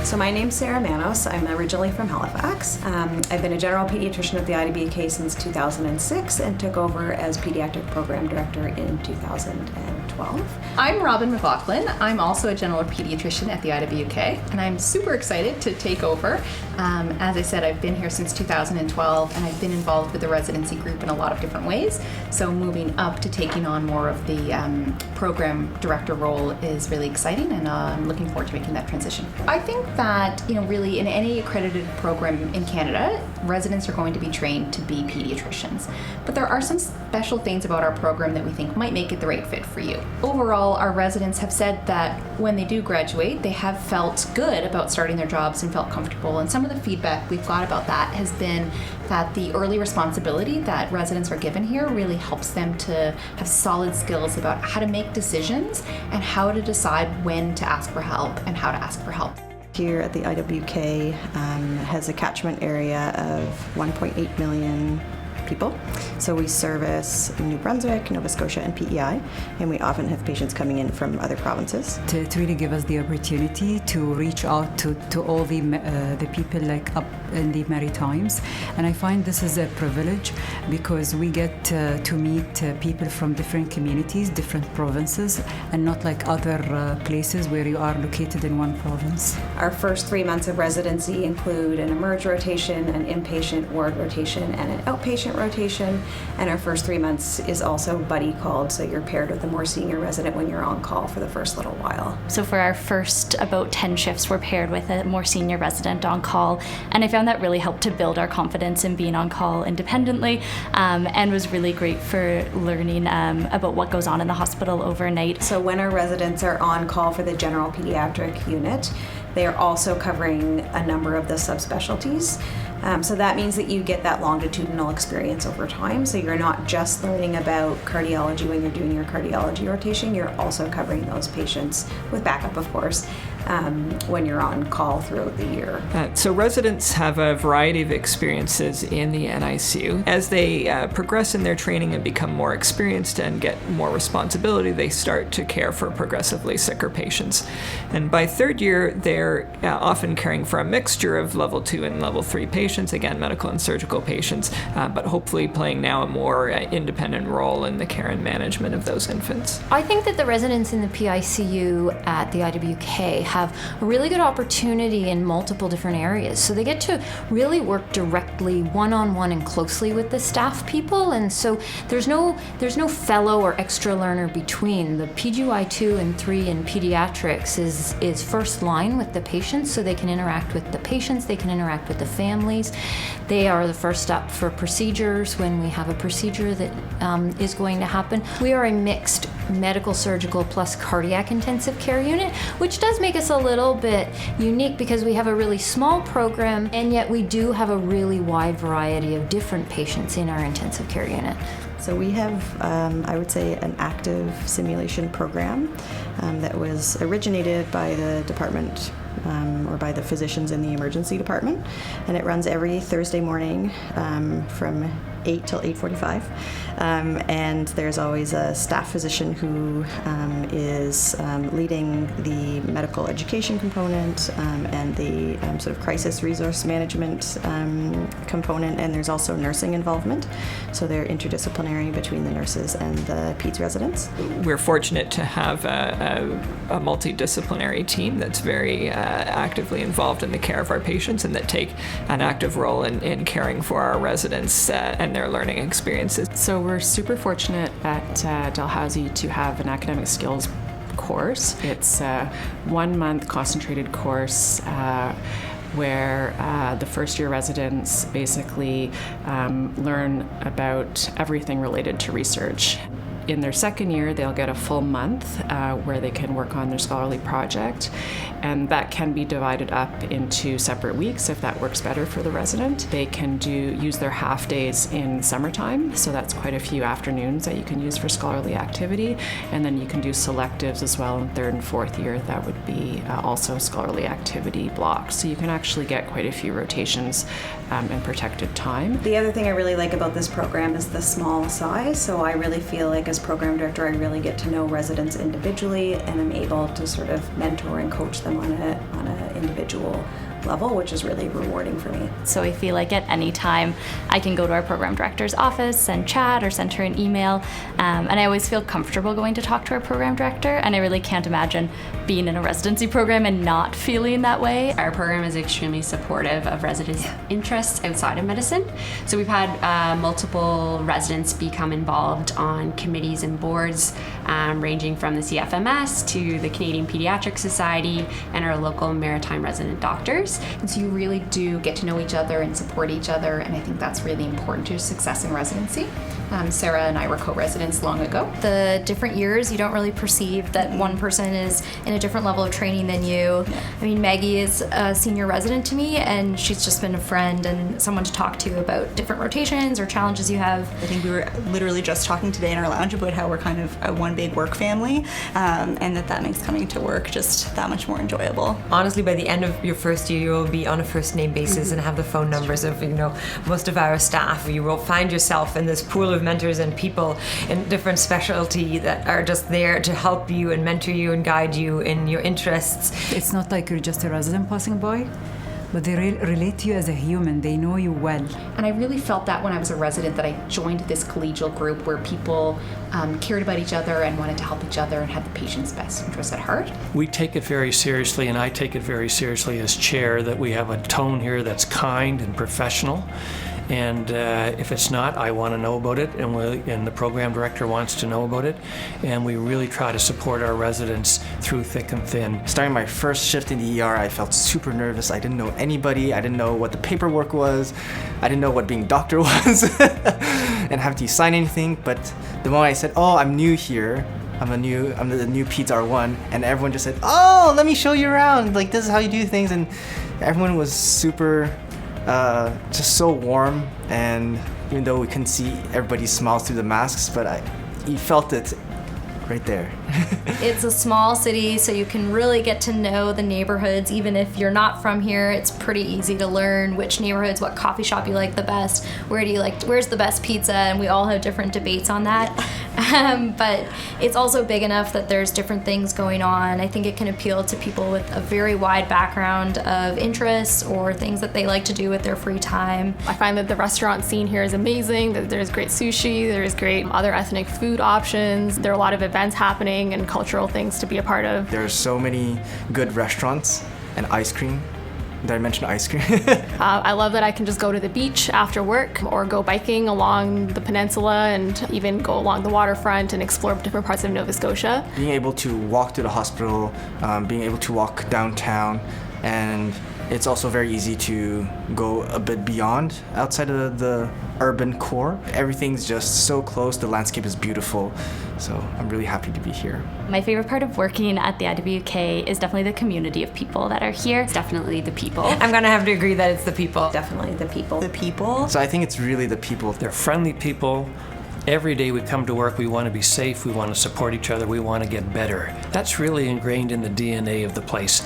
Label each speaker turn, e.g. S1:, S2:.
S1: So my name's Sarah Manos. I'm originally from Halifax. I've been a general pediatrician at the IWK since 2006 and took over as pediatric program director in 2012.
S2: I'm Robin McLaughlin. I'm also a general pediatrician at the IWK, and I'm super excited to take over. As I said, I've been here since 2012, and I've been involved with the residency group in a lot of different ways. So moving up to taking on more of the program director role is really exciting, and I'm looking forward to making that transition. I think that, really in any accredited program in Canada, residents are going to be trained to be pediatricians. But there are some special things about our program that we think might make it the right fit for you. Overall, our residents have said that when they do graduate, they have felt good about starting their jobs and felt comfortable. And some of the feedback we've got about that has been that the early responsibility that residents are given here really helps them to have solid skills about how to make decisions and how to decide when to ask for help and how to ask for help.
S1: Here at the IWK has a catchment area of 1.8 million people. So we service New Brunswick, Nova Scotia, and PEI, and we often have patients coming in from other provinces.
S3: To really give us the opportunity to reach out to all the people like up in the Maritimes, and I find this is a privilege because we get to meet people from different communities, different provinces, and not like other places where you are located in one province.
S1: Our first 3 months of residency include an emerge rotation, an inpatient ward rotation, and an outpatient rotation, and our first 3 months is also buddy called, so you're paired with a more senior resident when you're on call for the first little while.
S4: So for our first about 10 shifts, we're paired with a more senior resident on call, and I found that really helped to build our confidence in being on call independently, and was really great for learning about what goes on in the hospital overnight.
S1: So when our residents are on call for the general pediatric unit, they are also covering a number of the subspecialties. So that means that you get that longitudinal experience over time. So you're not just learning about cardiology when you're doing your cardiology rotation, you're also covering those patients with backup, of course, when you're on call throughout the year.
S5: So residents have a variety of experiences in the NICU. As they progress in their training and become more experienced and get more responsibility, they start to care for progressively sicker patients. And by third year, they're often caring for a mixture of level 2 and level 3 patients, again, medical and surgical patients, but hopefully playing now a more independent role in the care and management of those infants.
S6: I think that the residents in the PICU at the IWK have a really good opportunity in multiple different areas. So they get to really work directly one-on-one and closely with the staff people, and so there's no fellow or extra learner between. The PGY 2 and 3 in pediatrics is first line with the patients, so they can interact with the patients, they can interact with the families. They are the first up for procedures when we have a procedure that is going to happen. We are a mixed medical, surgical, plus cardiac intensive care unit, which does make us a little bit unique because we have a really small program, and yet we do have a really wide variety of different patients in our intensive care unit.
S1: So we have, I would say, an active simulation program that was originated by the department or by the physicians in the emergency department, and it runs every Thursday morning from 8 till 8:45, and there's always a staff physician who is leading the medical education component and the sort of crisis resource management component, and there's also nursing involvement, so they're interdisciplinary between the nurses and the peds residents.
S5: We're fortunate to have a multidisciplinary team that's very actively involved in the care of our patients and that take an active role in caring for our residents and their learning experiences.
S7: So we're super fortunate at Dalhousie to have an academic skills course. It's a 1-month concentrated course where the first year residents basically learn about everything related to research. In their second year, they'll get a full month where they can work on their scholarly project, and that can be divided up into separate weeks if that works better for the resident. They can use their half days in summertime, so that's quite a few afternoons that you can use for scholarly activity, and then you can do selectives as well in third and fourth year. That would be also scholarly activity blocks, so you can actually get quite a few rotations in protected time.
S1: The other thing I really like about this program is the small size, so I really feel like as program director, I really get to know residents individually, and I'm able to sort of mentor and coach them on an individual level, which is really rewarding for me.
S4: So I feel like at any time I can go to our program director's office and chat or send her an email, and I always feel comfortable going to talk to our program director, and I really can't imagine being in a residency program and not feeling that way.
S8: Our program is extremely supportive of residents' interests outside of medicine. So we've had multiple residents become involved on committees and boards, ranging from the CFMS to the Canadian Pediatric Society and our local maritime resident doctors.
S2: And so you really do get to know each other and support each other, and I think that's really important to your success in residency. Sarah and I were co-residents long ago.
S9: The different years, you don't really perceive that one person is in a different level of training than you. I mean, Maggie is a senior resident to me, and she's just been a friend and someone to talk to about different rotations or challenges you have.
S10: I think we were literally just talking today in our lounge about how we're kind of a one big work family, and that makes coming to work just that much more enjoyable.
S11: Honestly, by the end of your first year, you will be on a first name basis and have the phone numbers of most of our staff. You will find yourself in this pool of mentors and people in different specialty that are just there to help you and mentor you and guide you in your interests.
S3: It's not like you're just a resident passing by, but they relate to you as a human. They know you well.
S2: And I really felt that when I was a resident, that I joined this collegial group where people cared about each other and wanted to help each other and had the patient's best interests at heart.
S12: We take it very seriously, and I take it very seriously as chair, that we have a tone here that's kind and professional. And if it's not, I want to know about it, and the program director wants to know about it. And we really try to support our residents through thick and thin.
S13: Starting my first shift in the ER, I felt super nervous. I didn't know anybody. I didn't know what the paperwork was. I didn't know what being a doctor was and having to sign anything. But the moment I said, "Oh, I'm new here. I'm the new Peds R1," and everyone just said, "Oh, let me show you around. Like, this is how you do things." And everyone was super just so warm, and even though we couldn't see everybody's smiles through the masks, but you felt it right there.
S9: It's a small city, so you can really get to know the neighborhoods. Even if you're not from here, it's pretty easy to learn which neighborhoods, what coffee shop you like the best, where's the best pizza, and we all have different debates on that. But it's also big enough that there's different things going on. I think it can appeal to people with a very wide background of interests or things that they like to do with their free time.
S14: I find that the restaurant scene here is amazing. There's great sushi, there's great other ethnic food options. There are a lot of events happening and cultural things to be a part of.
S13: There's so many good restaurants and ice cream. Did I mention ice cream?
S14: I love that I can just go to the beach after work or go biking along the peninsula and even go along the waterfront and explore different parts of Nova Scotia.
S13: Being able to walk to the hospital, being able to walk downtown, and it's also very easy to go a bit beyond outside of the urban core. Everything's just so close, the landscape is beautiful, so I'm really happy to be here.
S4: My favorite part of working at the IWK is definitely the community of people that are here.
S8: It's definitely the people.
S11: I'm gonna have to agree that it's the people.
S1: Definitely the people.
S10: The people.
S13: So I think it's really the people.
S12: They're friendly people. Every day we come to work, we want to be safe, we want to support each other, we want to get better. That's really ingrained in the DNA of the place.